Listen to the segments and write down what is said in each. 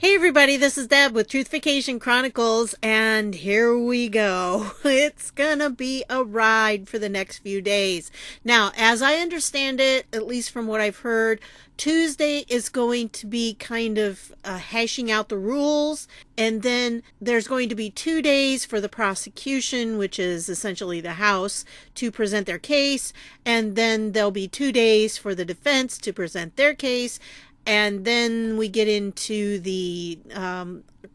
Hey everybody, this is Deb with Truthfication Chronicles, and here we go. It's gonna be a ride for the next few days. Now, as I understand it, at least from what I've heard, Tuesday is going to be kind of hashing out the rules, and then there's going to be 2 days for the prosecution, which is essentially the House, to present their case, and then there'll be 2 days for the defense to present their case. And then we get into the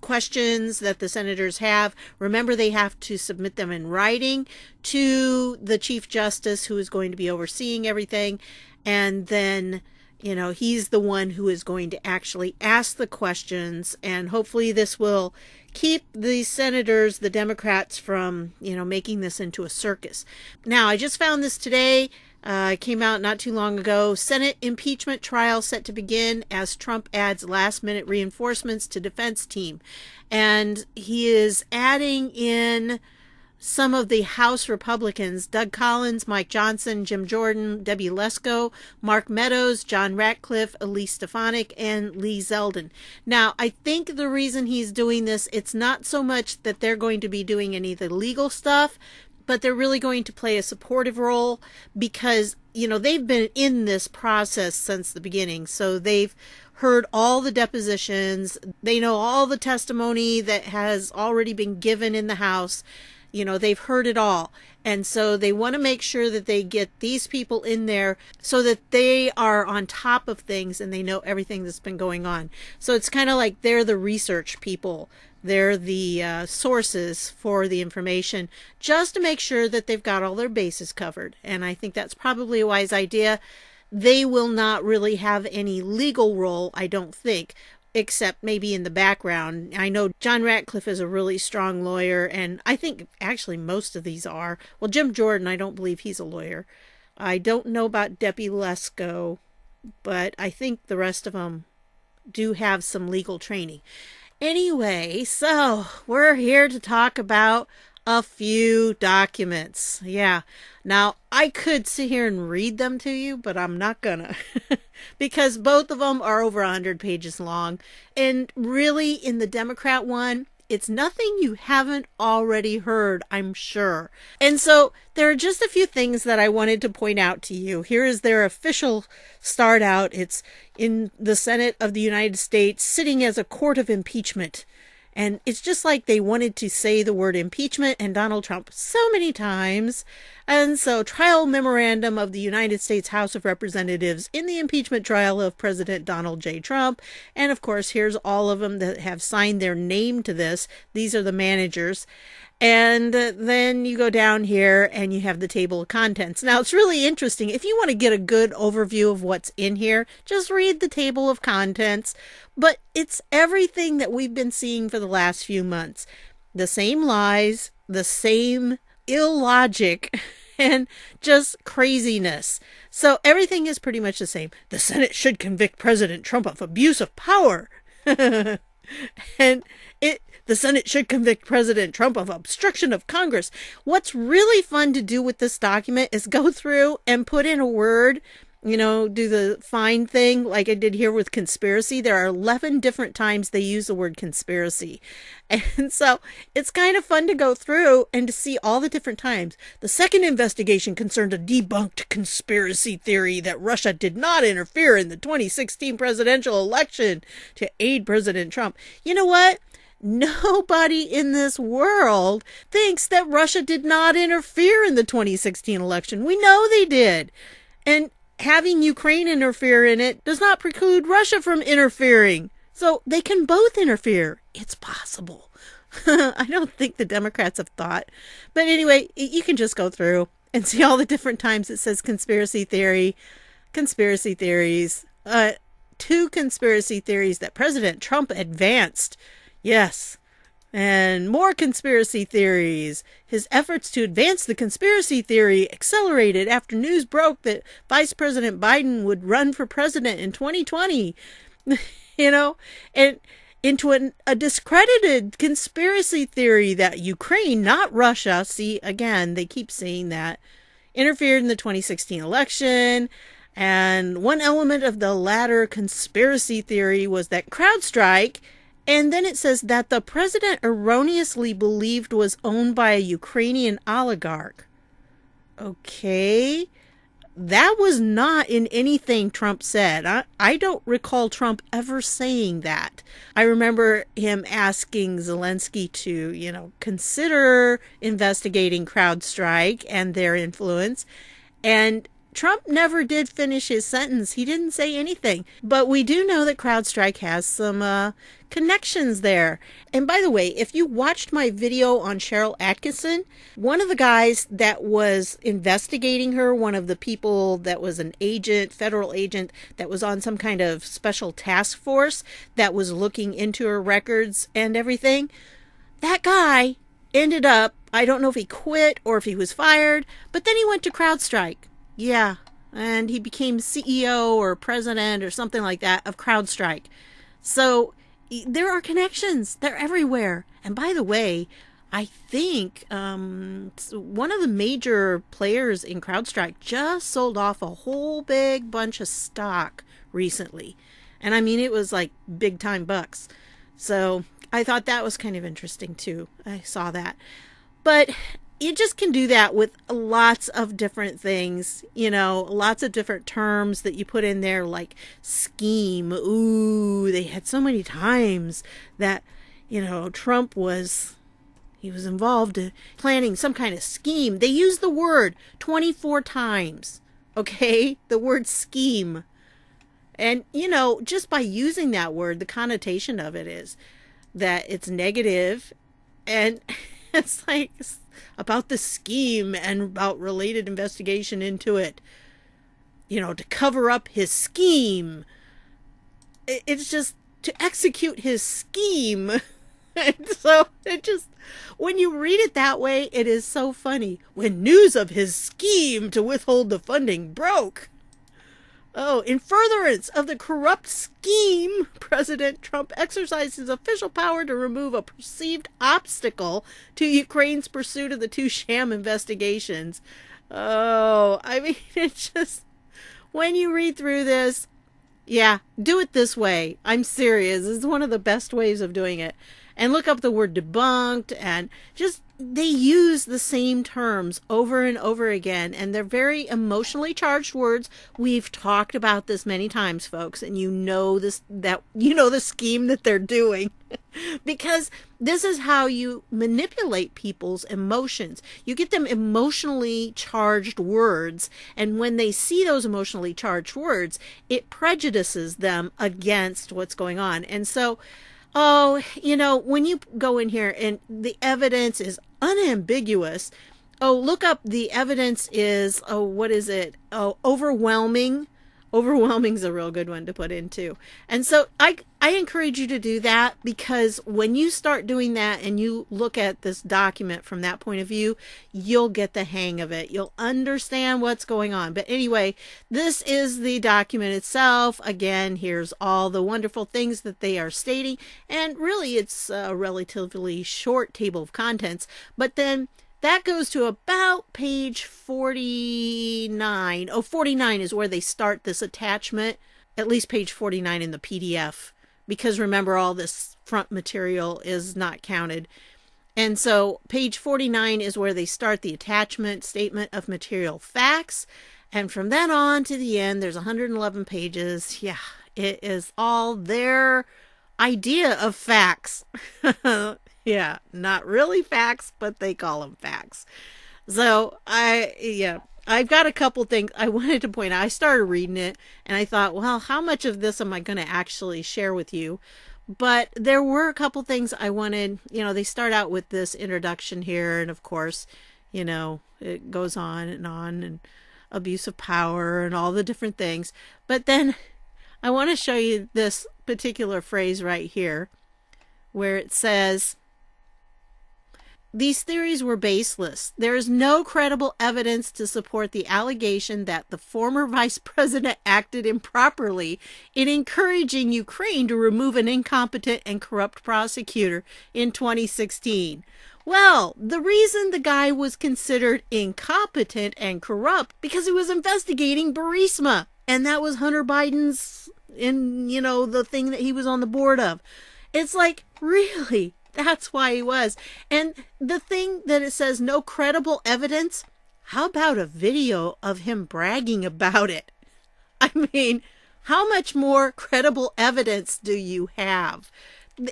questions that the senators have. Remember, they have to submit them in writing to the Chief Justice, who is going to be overseeing everything. And then, he's the one who is going to actually ask the questions. And hopefully this will keep the senators, the Democrats, from, making this into a circus. Now, I just found this today. It came out not too long ago. Senate impeachment trial set to begin as Trump adds last-minute reinforcements to defense team. And he is adding in some of the House Republicans: Doug Collins, Mike Johnson, Jim Jordan, Debbie Lesko, Mark Meadows, John Ratcliffe, Elise Stefanik, and Lee Zeldin. Now, I think the reason he's doing this, it's not so much that they're going to be doing any of the legal stuff, but they're really going to play a supportive role because, they've been in this process since the beginning. So they've heard all the depositions. They know all the testimony that has already been given in the House. They've heard it all. And so they want to make sure that they get these people in there so that they are on top of things and they know everything that's been going on. So it's kind of like they're the research people. They're the sources for the information, just to make sure that they've got all their bases covered. And I think that's probably a wise idea. They will not really have any legal role, I don't think, except maybe in the background. I know John Ratcliffe is a really strong lawyer, and I think actually most of these are. Well, Jim Jordan, I don't believe he's a lawyer. I don't know about Debbie Lesko, but I think the rest of them do have some legal training. Anyway, so we're here to talk about a few documents. Yeah. Now, I could sit here and read them to you, but I'm not gonna because both of them are over 100 pages long. And really, in the Democrat one, it's nothing you haven't already heard, I'm sure. And so there are just a few things that I wanted to point out to you. Here is their official start out. It's in the Senate of the United States, sitting as a court of impeachment. And it's just like they wanted to say the word impeachment and Donald Trump so many times. And so, trial memorandum of the United States House of Representatives in the impeachment trial of President Donald J. Trump. And of course, here's all of them that have signed their name to this. These are the managers. And then you go down here and you have the table of contents. Now, it's really interesting. If you want to get a good overview of what's in here, just read the table of contents. But it's everything that we've been seeing for the last few months. The same lies, the same illogic, and just craziness. So everything is pretty much the same. The Senate should convict President Trump of abuse of power. And the Senate should convict President Trump of obstruction of Congress. What's really fun to do with this document is go through and put in a word, do the find thing like I did here with conspiracy. There are 11 different times they use the word conspiracy. And so it's kind of fun to go through and to see all the different times. The second investigation concerned a debunked conspiracy theory that Russia did not interfere in the 2016 presidential election to aid President Trump. You know what? Nobody in this world thinks that Russia did not interfere in the 2016 election. We know they did. And having Ukraine interfere in it does not preclude Russia from interfering. So they can both interfere. It's possible. I don't think the Democrats have thought. But anyway, you can just go through and see all the different times it says conspiracy theory, conspiracy theories, 2 conspiracy theories that President Trump advanced. Yes. And more conspiracy theories. His efforts to advance the conspiracy theory accelerated after news broke that Vice President Biden would run for president in 2020. And into a discredited conspiracy theory that Ukraine, not Russia, see, again, they keep saying that, interfered in the 2016 election. And one element of the latter conspiracy theory was that CrowdStrike And then it says that the president erroneously believed was owned by a Ukrainian oligarch. Okay. That was not in anything Trump said. I don't recall Trump ever saying that. I remember him asking Zelensky to, consider investigating CrowdStrike and their influence. And Trump never did finish his sentence. He didn't say anything. But we do know that CrowdStrike has some connections there. And by the way, if you watched my video on Cheryl Atkinson, one of the guys that was investigating her, one of the people that was an agent, federal agent, that was on some kind of special task force that was looking into her records and everything, that guy ended up, I don't know if he quit or if he was fired, but then he went to CrowdStrike. Yeah, and he became CEO or president or something like that of CrowdStrike. So there are connections. They're everywhere. And by the way, I think one of the major players in CrowdStrike just sold off a whole big bunch of stock recently. And I mean, it was like big time bucks. So I thought that was kind of interesting too. I saw that. But you just can do that with lots of different things, lots of different terms that you put in there, like scheme. Ooh, they had so many times that, Trump was involved in planning some kind of scheme. They used the word 24 times, okay? The word scheme. And, just by using that word, the connotation of it is that it's negative, and it's like about the scheme and about related investigation into it, to cover up his scheme. It's just to execute his scheme. And so when you read it that way, it is so funny. When news of his scheme to withhold the funding broke. Oh, in furtherance of the corrupt scheme, President Trump exercised his official power to remove a perceived obstacle to Ukraine's pursuit of the two sham investigations. Oh, I mean, it's just, when you read through this, yeah, do it this way. I'm serious. It's one of the best ways of doing it. And look up the word debunked, and just, they use the same terms over and over again, and they're very emotionally charged words. We've talked about this many times, folks, and you know the scheme that they're doing. Because this is how you manipulate people's emotions. You get them emotionally charged words, and when they see those emotionally charged words, it prejudices them against what's going on. And so, when you go in here and the evidence is unambiguous, look up the evidence is, what is it? Overwhelming. Overwhelming's a real good one to put in too. And so I encourage you to do that, because when you start doing that and you look at this document from that point of view, you'll get the hang of it. You'll understand what's going on. But anyway, this is the document itself. Again, here's all the wonderful things that they are stating. And really, it's a relatively short table of contents. But then that goes to about page 49. 49 is where they start this attachment, at least page 49 in the PDF, because remember, all this front material is not counted. And so page 49 is where they start the attachment, statement of material facts. And from then on to the end, there's 111 pages. Yeah, it is all their idea of facts. Yeah, not really facts, but they call them facts. So I've got a couple things I wanted to point out. I started reading it and I thought, well, how much of this am I going to actually share with you? But there were a couple things I wanted. They start out with this introduction here, and of course, it goes on and abuse of power and all the different things. But then I want to show you this particular phrase right here, where it says, these theories were baseless. There is no credible evidence to support the allegation that the former vice president acted improperly in encouraging Ukraine to remove an incompetent and corrupt prosecutor in 2016. Well, the reason the guy was considered incompetent and corrupt because he was investigating Burisma, and that was Hunter Biden's, the thing that he was on the board of. It's like, really? That's why he was. And the thing that it says no credible evidence, how about a video of him bragging about it? I mean, how much more credible evidence do you have?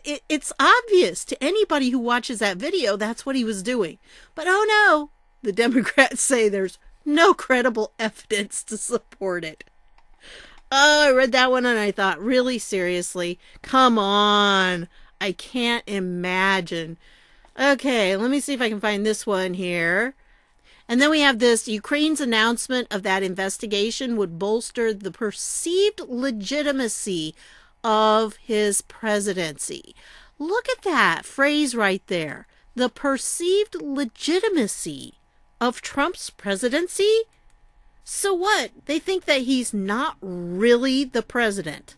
It's obvious to anybody who watches that video that's what he was doing. But oh no, the Democrats say there's no credible evidence to support it. Oh, I read that one and I thought, really, seriously? Come on. I can't imagine. Okay, let me see if I can find this one here. And then we have this: Ukraine's announcement of that investigation would bolster the perceived legitimacy of his presidency. Look at that phrase right there. The perceived legitimacy of Trump's presidency? So what? They think that he's not really the president.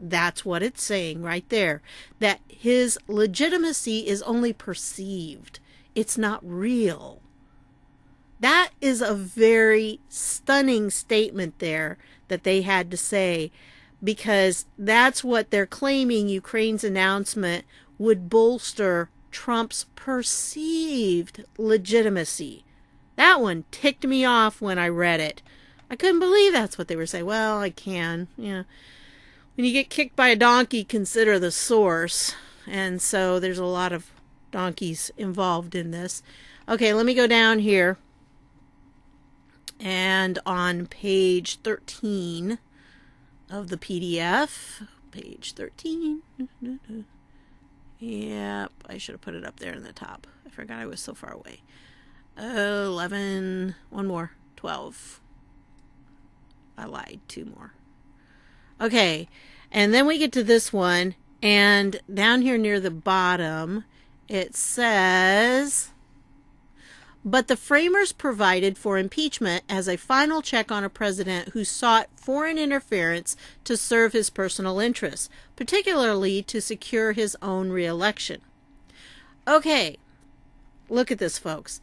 That's what it's saying right there. That his legitimacy is only perceived. It's not real. That is a very stunning statement there that they had to say, because that's what they're claiming. Ukraine's announcement would bolster Trump's perceived legitimacy. That one ticked me off when I read it. I couldn't believe that's what they were saying. Well, I can. Yeah. When you get kicked by a donkey, consider the source. And so there's a lot of donkeys involved in this. Okay, let me go down here. And on page 13 of the PDF, page 13. Yep, I should have put it up there in the top. I forgot I was so far away. 11, one more, 12. I lied, 2 more. Okay, and then we get to this one, and down here near the bottom, it says, but the framers provided for impeachment as a final check on a president who sought foreign interference to serve his personal interests, particularly to secure his own reelection. Okay, look at this, folks.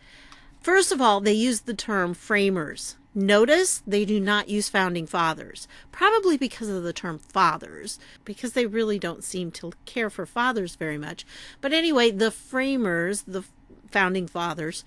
First of all, they use the term framers. Notice they do not use founding fathers, probably because of the term fathers, because they really don't seem to care for fathers very much. But anyway, the framers, the founding fathers,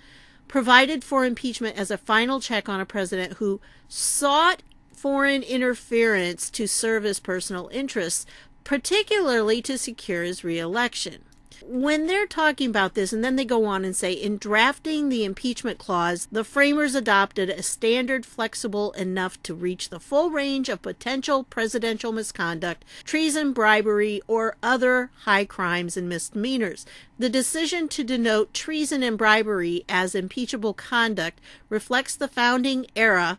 provided for impeachment as a final check on a president who sought foreign interference to serve his personal interests, particularly to secure his reelection. When they're talking about this, and then they go on and say, in drafting the impeachment clause, the framers adopted a standard flexible enough to reach the full range of potential presidential misconduct, treason, bribery, or other high crimes and misdemeanors. The decision to denote treason and bribery as impeachable conduct reflects the founding era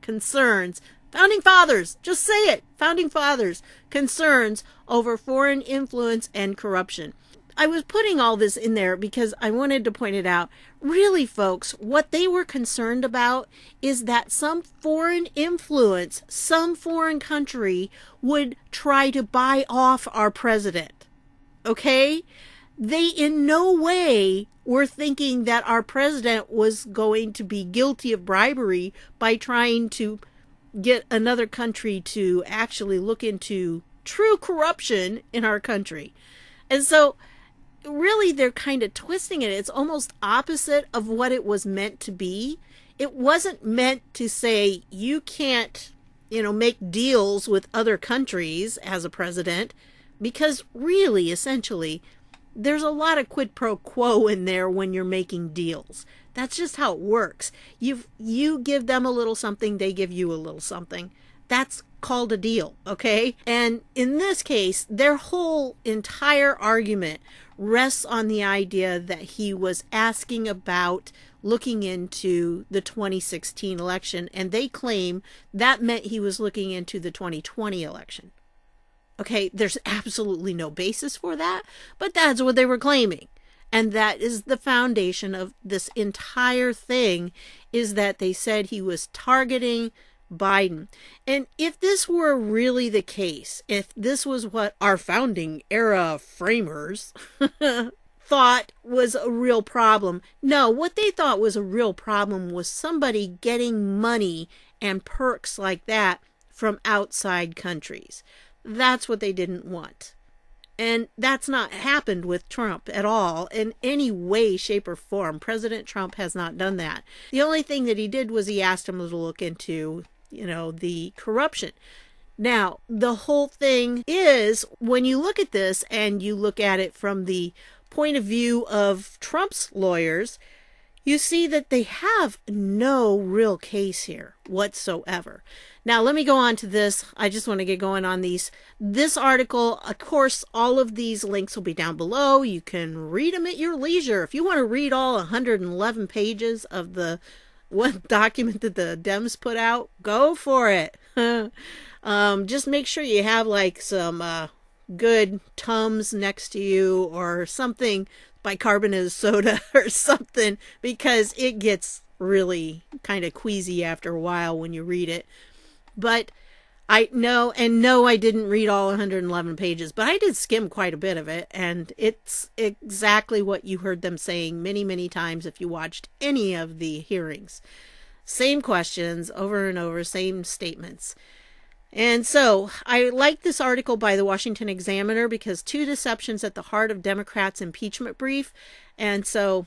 concerns. Founding fathers, just say it, founding fathers, concerns over foreign influence and corruption. I was putting all this in there because I wanted to point it out. Really, folks, what they were concerned about is that some foreign influence, some foreign country would try to buy off our president. Okay? They in no way were thinking that our president was going to be guilty of bribery by trying to get another country to actually look into true corruption in our country. And so really they're kind of twisting it. It's almost opposite of what it was meant to be. It wasn't meant to say you can't, make deals with other countries as a president, because really, essentially, there's a lot of quid pro quo in there when you're making deals. That's just how it works. You give them a little something, they give you a little something. That's called a deal, okay? And in this case, their whole entire argument rests on the idea that he was asking about looking into the 2016 election, and they claim that meant he was looking into the 2020 election. Okay, there's absolutely no basis for that, but that's what they were claiming. And that is the foundation of this entire thing, is that they said he was targeting Biden. And if this were really the case, if this was what our founding era framers thought was a real problem, no, what they thought was a real problem was somebody getting money and perks like that from outside countries. That's what they didn't want. And that's not happened with Trump at all in any way, shape, or form. President Trump has not done that. The only thing that he did was he asked him to look into, the corruption. Now, the whole thing is, when you look at this and you look at it from the point of view of Trump's lawyers, you see that they have no real case here whatsoever. Now, let me go on to this. I just want to get going on this article. Of course, all of these links will be down below. You can read them at your leisure. If you want to read all 111 pages of the one document that the Dems put out, go for it. Just make sure you have like some good Tums next to you or something, bicarbonate soda or something, because it gets really kind of queasy after a while when you read it. But I didn't read all 111 pages, but I did skim quite a bit of it, and it's exactly what you heard them saying many, many times if you watched any of the hearings. Same questions over and over, same statements. And so I like this article by the Washington Examiner because two deceptions at the heart of Democrats' impeachment brief. And so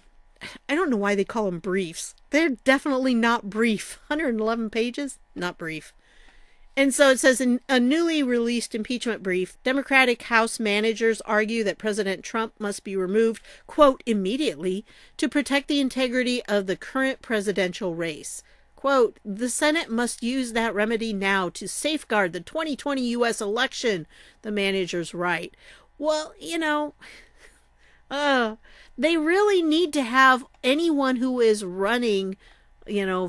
I don't know why they call them briefs. They're definitely not brief. 111 pages, not brief. And so it says, in a newly released impeachment brief, Democratic House managers argue that President Trump must be removed, quote, immediately to protect the integrity of the current presidential race. Quote, the Senate must use that remedy now to safeguard the 2020 U.S. election, the managers write. Well, they really need to have anyone who is running,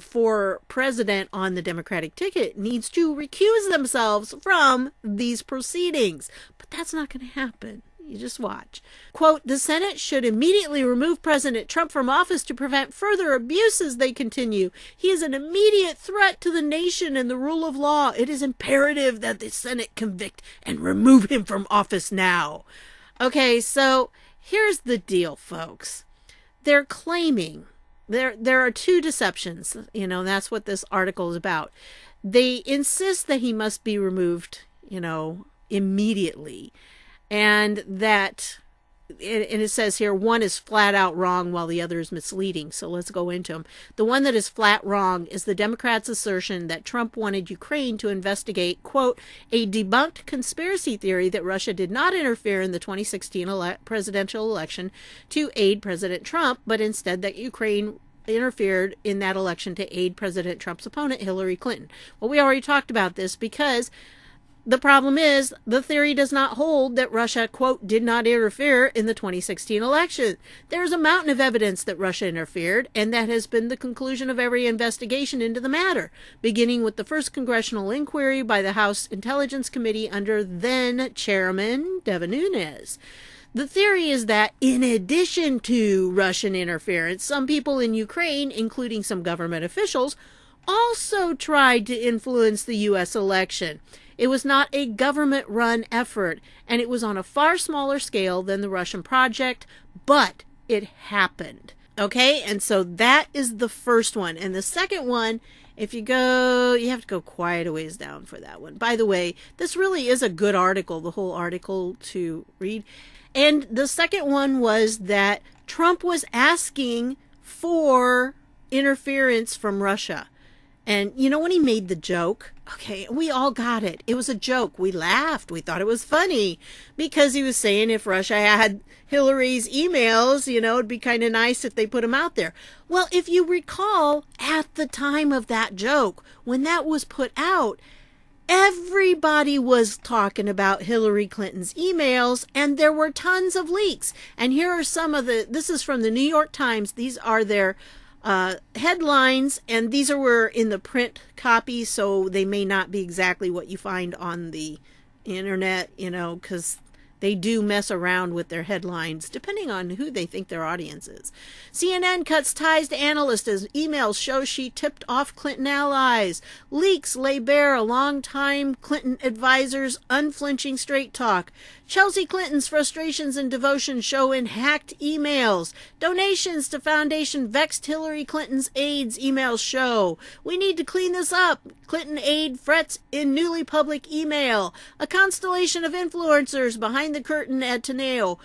for president on the Democratic ticket needs to recuse themselves from these proceedings. But that's not going to happen. You just watch. Quote, the Senate should immediately remove President Trump from office to prevent further abuses, they continue. He is an immediate threat to the nation and the rule of law. It is imperative that the Senate convict and remove him from office now. Okay, so here's the deal, folks. They're claiming there are two deceptions. That's what this article is about. They insist that he must be removed, immediately. And that, and it says here, one is flat out wrong while the other is misleading. So let's go into them. The one that is flat wrong is the Democrats' assertion that Trump wanted Ukraine to investigate, quote, a debunked conspiracy theory that Russia did not interfere in the 2016 presidential election to aid President Trump, but instead that Ukraine interfered in that election to aid President Trump's opponent, Hillary Clinton. Well, we already talked about this because the problem is the theory does not hold that Russia, quote, did not interfere in the 2016 election. There's a mountain of evidence that Russia interfered, and that has been the conclusion of every investigation into the matter, beginning with the first congressional inquiry by the House Intelligence Committee under then Chairman Devin Nunes. The theory is that in addition to Russian interference, some people in Ukraine, including some government officials, also tried to influence the U.S. election. It was not a government-run effort, and it was on a far smaller scale than the Russian project, but it happened. Okay, and so that is the first one. And the second one, if you have to go quite a ways down for that one. By the way, this really is a good article, the whole article to read. And the second one was that Trump was asking for interference from Russia. And when he made the joke, okay, we all got it. It was a joke. We laughed. We thought it was funny because he was saying if Russia had Hillary's emails, it'd be kind of nice if they put them out there. Well, if you recall, at the time of that joke, when that was put out, everybody was talking about Hillary Clinton's emails, and there were tons of leaks. And here are this is from the New York Times. These are their headlines, and these were in the print copy, so they may not be exactly what you find on the internet, because they do mess around with their headlines, depending on who they think their audience is. CNN cuts ties to analyst as emails show she tipped off Clinton allies. Leaks lay bare a long-time Clinton advisor's unflinching straight talk. Chelsea Clinton's frustrations and devotion show in hacked emails. Donations to foundation vexed Hillary Clinton's aides emails show. We need to clean this up. Clinton aide frets in newly public email. A constellation of influencers behind the curtain at Teneo.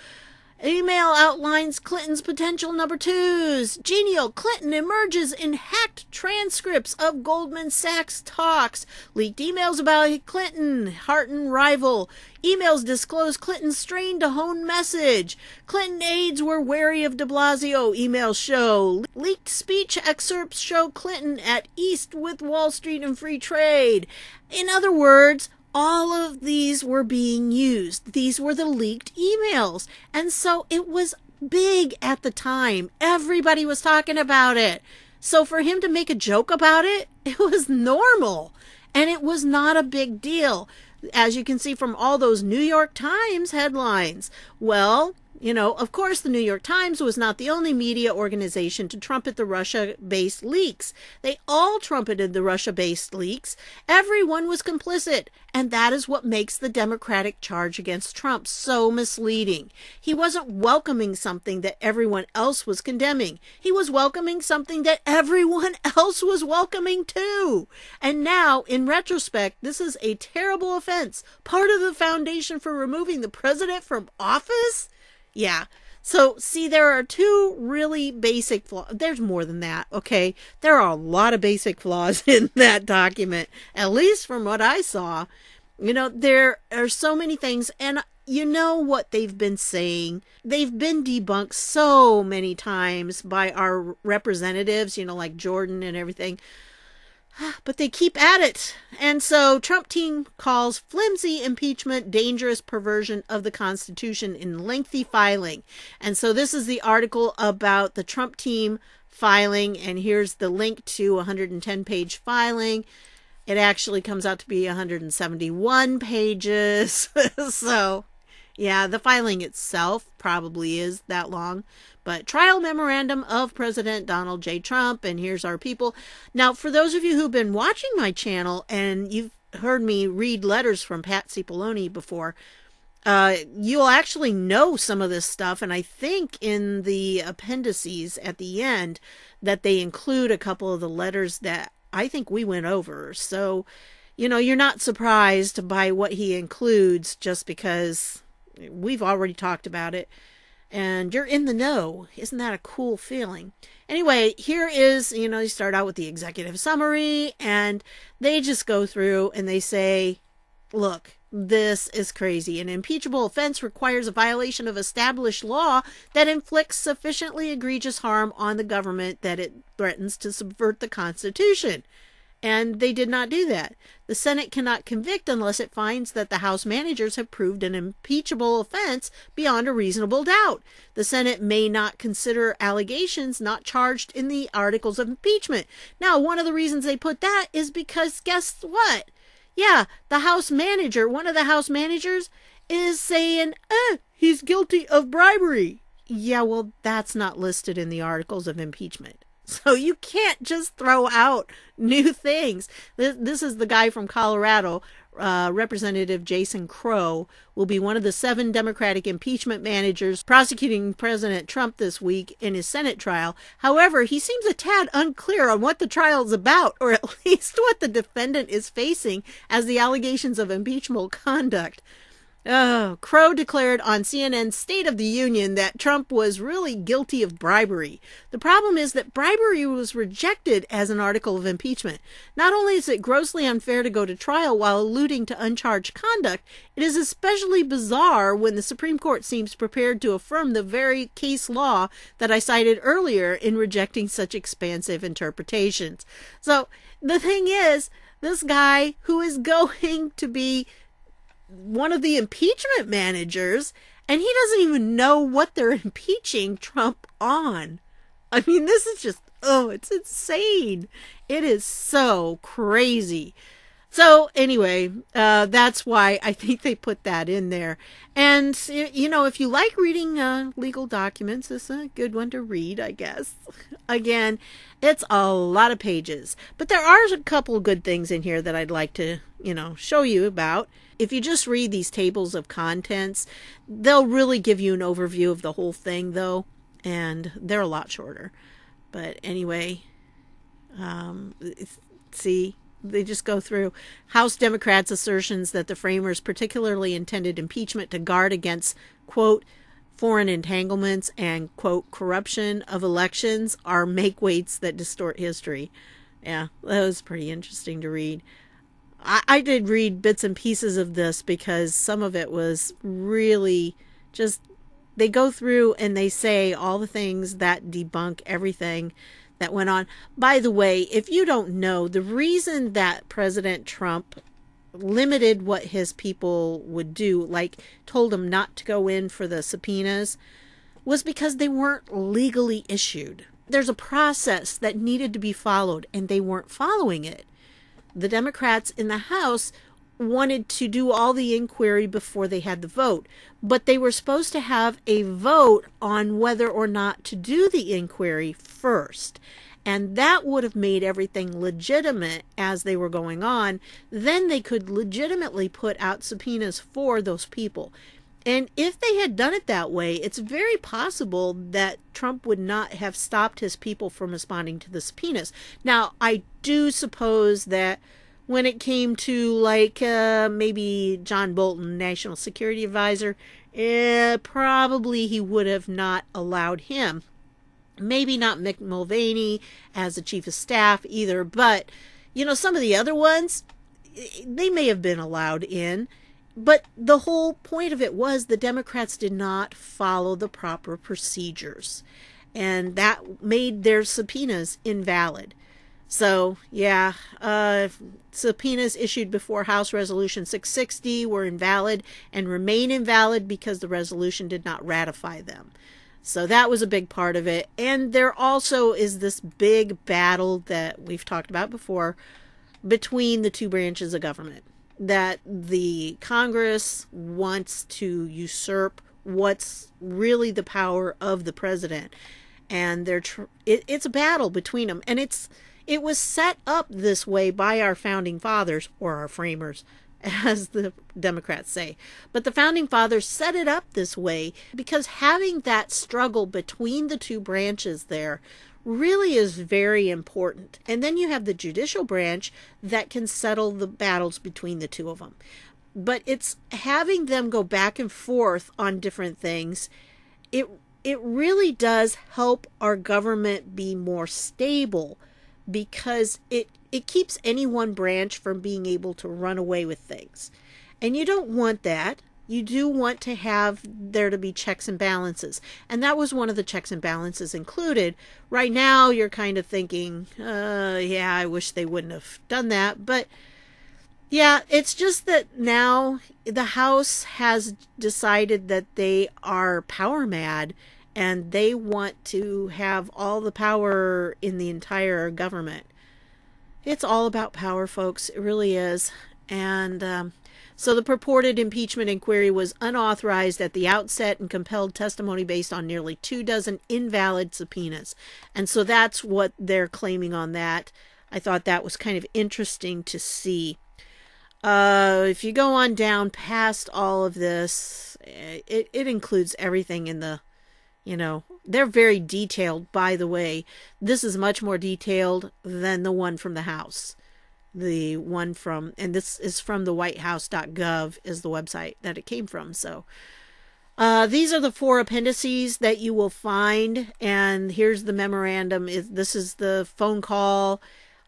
Email outlines Clinton's potential number twos. Genial. Clinton emerges in hacked transcripts of Goldman Sachs talks. Leaked emails about Clinton hearten rival. Emails disclose Clinton's strain to hone message. Clinton aides were wary of de Blasio. Emails show. Leaked speech excerpts show Clinton at East with Wall Street and free trade. In other words, all of these were being used. These were the leaked emails. And so it was big at the time. Everybody was talking about it. So for him to make a joke about it, it was normal. And it was not a big deal, as you can see from all those New York Times headlines. Well, of course, the New York Times was not the only media organization to trumpet the Russia-based leaks. They all trumpeted the Russia-based leaks. Everyone was complicit. And that is what makes the Democratic charge against Trump so misleading. He wasn't welcoming something that everyone else was condemning. He was welcoming something that everyone else was welcoming too. And now, in retrospect, this is a terrible offense. Part of the foundation for removing the president from office? Yeah. So, see, there are two really basic flaws. There's more than that, okay? There are a lot of basic flaws in that document, at least from what I saw. There are so many things, and you know what they've been saying. They've been debunked so many times by our representatives, like Jordan and everything. But they keep at it. And so Trump team calls flimsy impeachment dangerous perversion of the Constitution in lengthy filing. And so this is the article about the Trump team filing. And here's the link to 110-page filing. It actually comes out to be 171 pages. So, yeah, the filing itself probably is that long. But trial memorandum of President Donald J. Trump, and here's our people. Now, for those of you who've been watching my channel and you've heard me read letters from Pat Cipollone before, you'll actually know some of this stuff. And I think in the appendices at the end that they include a couple of the letters that I think we went over. So, you're not surprised by what he includes just because we've already talked about it. And you're in the know. Isn't that a cool feeling? Anyway, here is, you start out with the executive summary, and they just go through and they say, look, this is crazy. An impeachable offense requires a violation of established law that inflicts sufficiently egregious harm on the government that it threatens to subvert the Constitution. And they did not do that. The Senate cannot convict unless it finds that the House managers have proved an impeachable offense beyond a reasonable doubt. The Senate may not consider allegations not charged in the articles of impeachment. Now, one of the reasons they put that is because guess what? Yeah, the House manager, one of the House managers is saying, he's guilty of bribery. Yeah, well, that's not listed in the articles of impeachment. So you can't just throw out new things. This is the guy from Colorado, Representative Jason Crow, will be one of the 7 Democratic impeachment managers prosecuting President Trump this week in his Senate trial. However, he seems a tad unclear on what the trial is about, or at least what the defendant is facing as the allegations of impeachable conduct. Crow declared on CNN's State of the Union that Trump was really guilty of bribery. The problem is that bribery was rejected as an article of impeachment. Not only is it grossly unfair to go to trial while alluding to uncharged conduct, it is especially bizarre when the Supreme Court seems prepared to affirm the very case law that I cited earlier in rejecting such expansive interpretations. So the thing is, this guy who is going to be one of the impeachment managers, and he doesn't even know what they're impeaching Trump on. I mean, this is just, it's insane. It is so crazy. So anyway, that's why I think they put that in there. And, if you like reading legal documents, it's a good one to read, I guess. Again, it's a lot of pages. But there are a couple of good things in here that I'd like to, show you about. If you just read these tables of contents, they'll really give you an overview of the whole thing, though. And they're a lot shorter. But anyway, see, they just go through House Democrats' assertions that the framers particularly intended impeachment to guard against, quote, foreign entanglements and, quote, corruption of elections are make-weights that distort history. Yeah, that was pretty interesting to read. I did read bits and pieces of this because some of it was really just, they go through and they say all the things that debunk everything that went on. By the way, if you don't know, the reason that President Trump limited what his people would do, like told them not to go in for the subpoenas, was because they weren't legally issued. There's a process that needed to be followed, and they weren't following it. The Democrats in the House wanted to do all the inquiry before they had the vote, but they were supposed to have a vote on whether or not to do the inquiry first. And that would have made everything legitimate as they were going on. Then they could legitimately put out subpoenas for those people. And if they had done it that way, it's very possible that Trump would not have stopped his people from responding to the subpoenas. Now, I do suppose that when it came to like maybe John Bolton, National Security Advisor, probably he would have not allowed him. Maybe not Mick Mulvaney as the chief of staff either, but you know, some of the other ones, they may have been allowed in. But the whole point of it was the Democrats did not follow the proper procedures, and that made their subpoenas invalid. So, yeah, subpoenas issued before House Resolution 660 were invalid and remain invalid because the resolution did not ratify them. So that was a big part of it. And there also is this big battle that we've talked about before between the two branches of government, that the Congress wants to usurp what's really the power of the president. And it's a battle between them. And it was set up this way by our founding fathers, or our framers, as the Democrats say. But the founding fathers set it up this way because having that struggle between the two branches there really is very important. And then you have the judicial branch that can settle the battles between the two of them. But it's having them go back and forth on different things. It really does help our government be more stable, because it keeps any one branch from being able to run away with things. And you don't want that. You do want to have there to be checks and balances. And that was one of the checks and balances included. Right now, you're kind of thinking, yeah, I wish they wouldn't have done that. But yeah, it's just that now the House has decided that they are power mad, and they want to have all the power in the entire government. It's all about power, folks. It really is. And so the purported impeachment inquiry was unauthorized at the outset and compelled testimony based on nearly 24 invalid subpoenas. And so that's what they're claiming on that. I thought that was kind of interesting to see. If you go on down past all of this, it includes everything in the, you know, they're very detailed, by the way. This is much more detailed than the one from the House. The one from, and this is from the whitehouse.gov is the website that it came from. So these are the 4 appendices that you will find. And here's the memorandum. This is the phone call.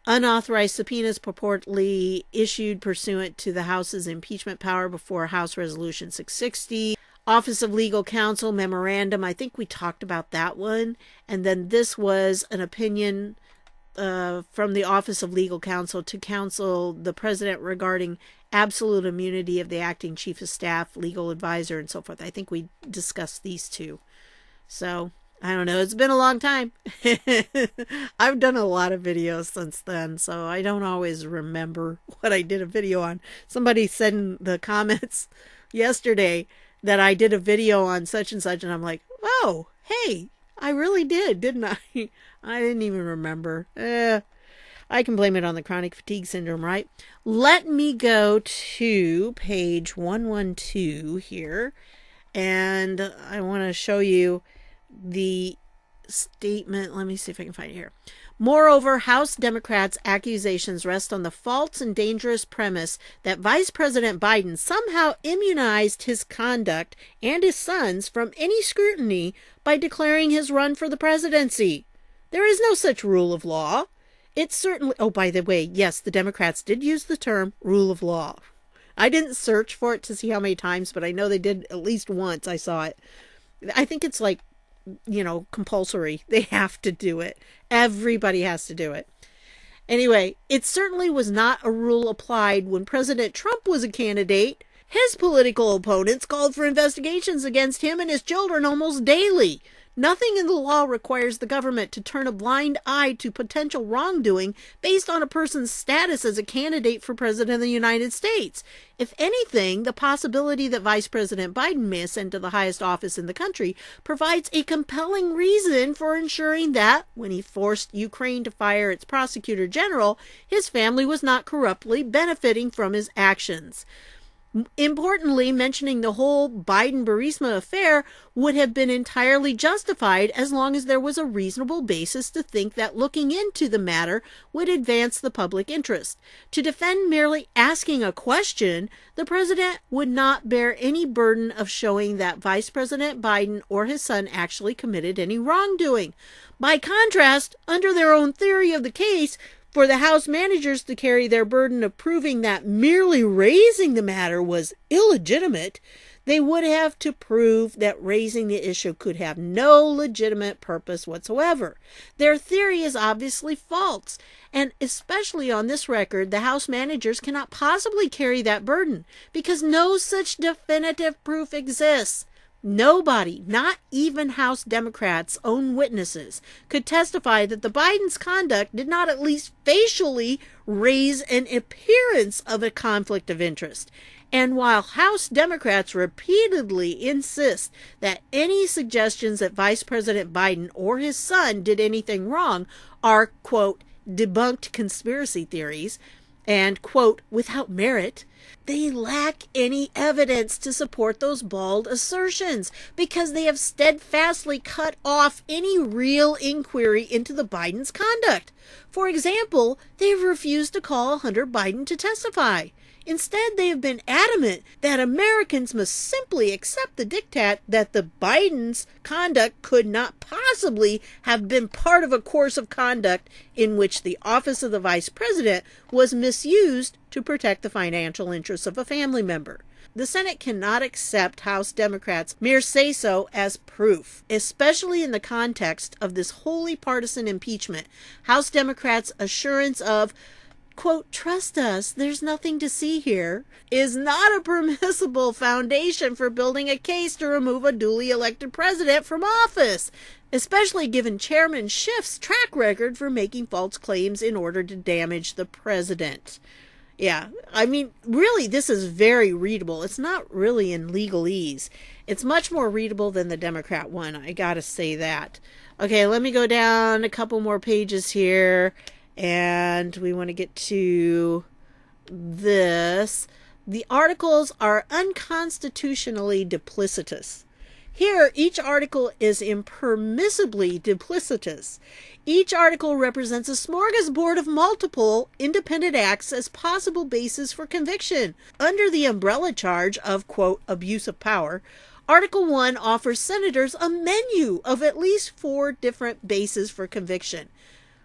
Unauthorized subpoenas purportedly issued pursuant to the House's impeachment power before House Resolution 660. Office of Legal Counsel memorandum. I think we talked about that one. And then this was an opinion from the Office of Legal Counsel to counsel the president regarding absolute immunity of the acting chief of staff, legal advisor, and so forth. I think we discussed these two. So, I don't know. It's been a long time. I've done a lot of videos since then, so I don't always remember what I did a video on. Somebody said in the comments yesterday that I did a video on such and such, and I'm like, oh, hey, I really did, didn't I? I didn't even remember. I can blame it on the chronic fatigue syndrome, right? Let me go to page 112 here, and I want to show you the statement. Let me see if I can find it here. Moreover, House Democrats' accusations rest on the false and dangerous premise that Vice President Biden somehow immunized his conduct and his son's from any scrutiny by declaring his run for the presidency. There is no such rule of law. It's certainly, oh, by the way, yes, the Democrats did use the term rule of law. I didn't search for it to see how many times, but I know they did at least once. I saw it. I think it's like, compulsory. They have to do it. Everybody has to do it. Anyway, it certainly was not a rule applied when President Trump was a candidate. His political opponents called for investigations against him and his children almost daily. Nothing in the law requires the government to turn a blind eye to potential wrongdoing based on a person's status as a candidate for president of the United States. If anything, the possibility that Vice President Biden may ascend to the highest office in the country provides a compelling reason for ensuring that, when he forced Ukraine to fire its prosecutor general, his family was not corruptly benefiting from his actions. Importantly, mentioning the whole Biden-Burisma affair would have been entirely justified as long as there was a reasonable basis to think that looking into the matter would advance the public interest. To defend merely asking a question, the president would not bear any burden of showing that Vice President Biden or his son actually committed any wrongdoing. By contrast, under their own theory of the case, for the House managers to carry their burden of proving that merely raising the matter was illegitimate, they would have to prove that raising the issue could have no legitimate purpose whatsoever. Their theory is obviously false, and especially on this record, the House managers cannot possibly carry that burden because no such definitive proof exists. Nobody, not even House Democrats' own witnesses, could testify that the Bidens' conduct did not at least facially raise an appearance of a conflict of interest. And while House Democrats repeatedly insist that any suggestions that Vice President Biden or his son did anything wrong are, quote, debunked conspiracy theories, and, quote, without merit, they lack any evidence to support those bald assertions because they have steadfastly cut off any real inquiry into the Biden's conduct. For example, they have refused to call Hunter Biden to testify. Instead, they have been adamant that Americans must simply accept the diktat that the Biden's conduct could not possibly have been part of a course of conduct in which the office of the vice president was misused to protect the financial interests of a family member. The Senate cannot accept House Democrats' mere say-so as proof, especially in the context of this wholly partisan impeachment. House Democrats' assurance of, quote, trust us, there's nothing to see here, is not a permissible foundation for building a case to remove a duly elected president from office, especially given Chairman Schiff's track record for making false claims in order to damage the president. Yeah, I mean, really, this is very readable. It's not really in legalese. It's much more readable than the Democrat one. I gotta say that. Okay, let me go down a couple more pages here. And we want to get to this. The articles are unconstitutionally duplicitous. Here, each article is impermissibly duplicitous. Each article represents a smorgasbord of multiple independent acts as possible basis for conviction. Under the umbrella charge of, quote, abuse of power, Article 1 offers senators a menu of at least 4 different bases for conviction.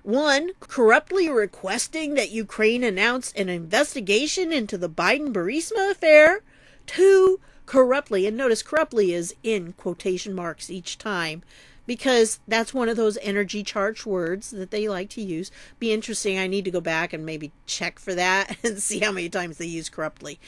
1, corruptly requesting that Ukraine announce an investigation into the Biden-Burisma affair. 2, corruptly, and notice corruptly is in quotation marks each time, because that's one of those energy-charged words that they like to use. Be interesting, I need to go back and maybe check for that and see how many times they use corruptly.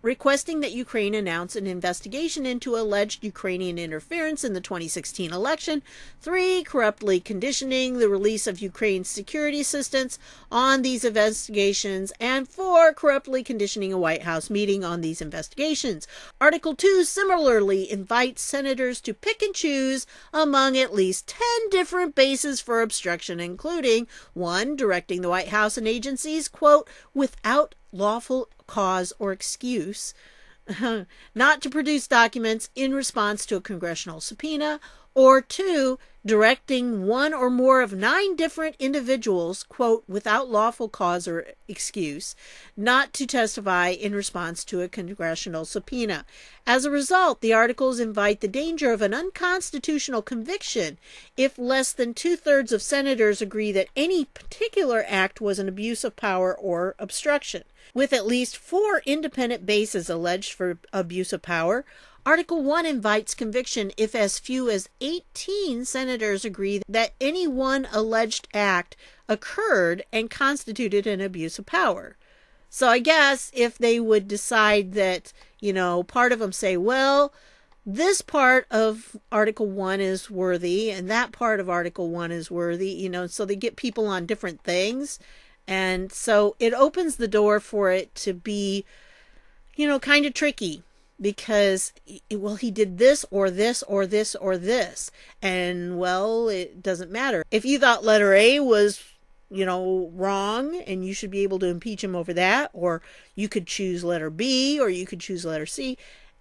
Requesting that Ukraine announce an investigation into alleged Ukrainian interference in the 2016 election. 3, corruptly conditioning the release of Ukraine's security assistance on these investigations. And 4, corruptly conditioning a White House meeting on these investigations. Article 2 similarly invites senators to pick and choose among at least 10 different bases for obstruction, including 1, directing the White House and agencies, quote, without lawful cause or excuse, not to produce documents in response to a congressional subpoena, or 2, directing one or more of 9 different individuals, quote, without lawful cause or excuse, not to testify in response to a congressional subpoena. As a result, the articles invite the danger of an unconstitutional conviction if less than 2/3 of senators agree that any particular act was an abuse of power or obstruction. With at least 4 independent bases alleged for abuse of power, Article 1 invites conviction if as few as 18 senators agree that any one alleged act occurred and constituted an abuse of power. So I guess if they would decide that, part of them say, well, this part of Article 1 is worthy and that part of Article 1 is worthy, so they get people on different things. And so it opens the door for it to be, kind of tricky. Because, he did this or this or this or this. And, it doesn't matter. If you thought letter A was, wrong and you should be able to impeach him over that, or you could choose letter B or you could choose letter C.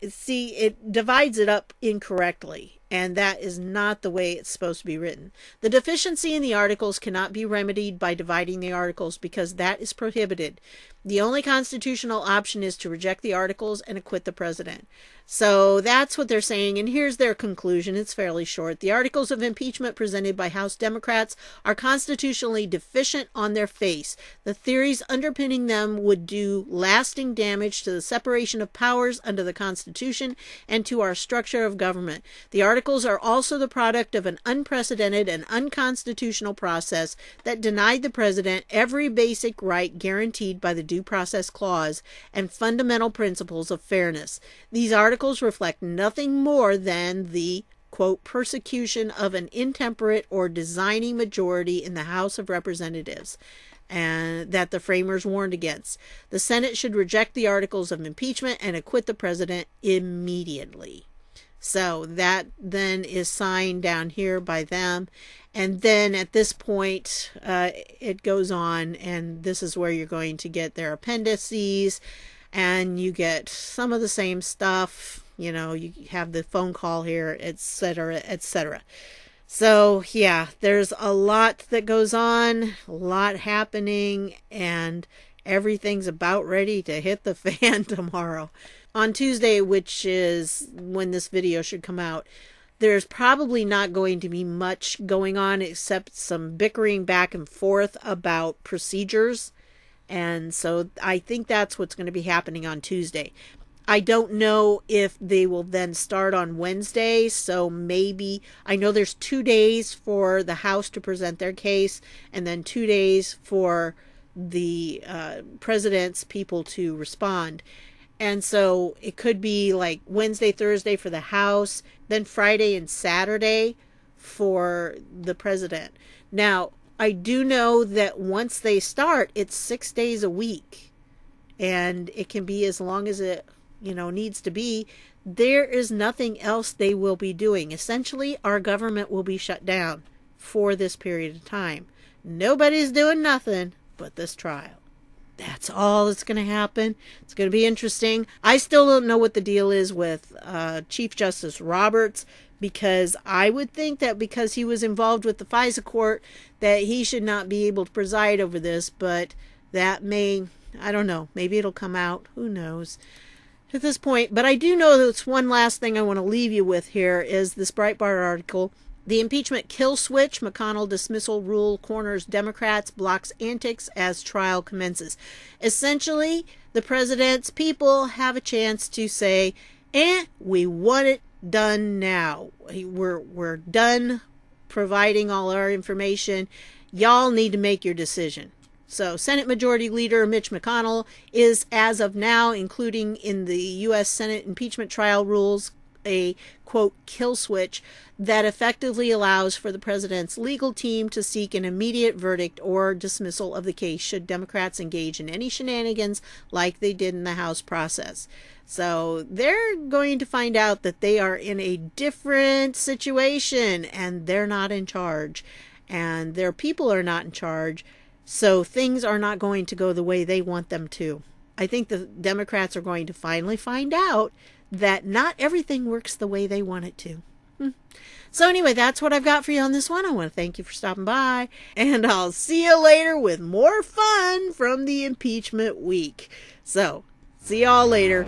See, it divides it up incorrectly. And that is not the way it's supposed to be written. The deficiency in the articles cannot be remedied by dividing the articles because that is prohibited. The only constitutional option is to reject the articles and acquit the president. So that's what they're saying, and here's their conclusion. It's fairly short. The articles of impeachment presented by House Democrats are constitutionally deficient on their face. The theories underpinning them would do lasting damage to the separation of powers under the Constitution and to our structure of government. The articles are also the product of an unprecedented and unconstitutional process that denied the president every basic right guaranteed by the Due Process Clause and fundamental principles of fairness. These articles reflect nothing more than the, quote, persecution of an intemperate or designing majority in the House of Representatives, and that the framers warned against. The Senate should reject the articles of impeachment and acquit the president immediately. So that then is signed down here by them. And then at this point, it goes on, and this is where you're going to get their appendices, and you get some of the same stuff. You have the phone call here, etc., etc. So, yeah, there's a lot that goes on, a lot happening, and everything's about ready to hit the fan tomorrow. On Tuesday, which is when this video should come out, there's probably not going to be much going on except some bickering back and forth about procedures. And so I think that's what's going to be happening on Tuesday. I don't know if they will then start on Wednesday. So maybe, I know there's 2 days for the House to present their case and then 2 days for the president's people to respond. And so it could be like Wednesday, Thursday for the House, then Friday and Saturday for the president. Now, I do know that once they start, it's 6 days a week. And it can be as long as it, needs to be. There is nothing else they will be doing. Essentially, our government will be shut down for this period of time. Nobody's doing nothing but this trial. That's all that's going to happen. It's going to be interesting. I still don't know what the deal is with Chief Justice Roberts, because I would think that because he was involved with the FISA court that he should not be able to preside over this, but that may, I don't know, maybe it'll come out. Who knows at this point. But I do know that's one last thing I want to leave you with here is this Breitbart article. The impeachment kill switch, McConnell dismissal rule corners Democrats, blocks antics as trial commences. Essentially, the president's people have a chance to say, we want it done now. We're done providing all our information. Y'all need to make your decision. So Senate Majority Leader Mitch McConnell is, as of now, including in the U.S. Senate impeachment trial rules, a, quote, kill switch that effectively allows for the president's legal team to seek an immediate verdict or dismissal of the case should Democrats engage in any shenanigans like they did in the House process. So they're going to find out that they are in a different situation and they're not in charge and their people are not in charge. So things are not going to go the way they want them to. I think the Democrats are going to finally find out that not everything works the way they want it to. So anyway, that's what I've got for you on this one. I want to thank you for stopping by, and I'll see you later with more fun from the impeachment week. So, see y'all later.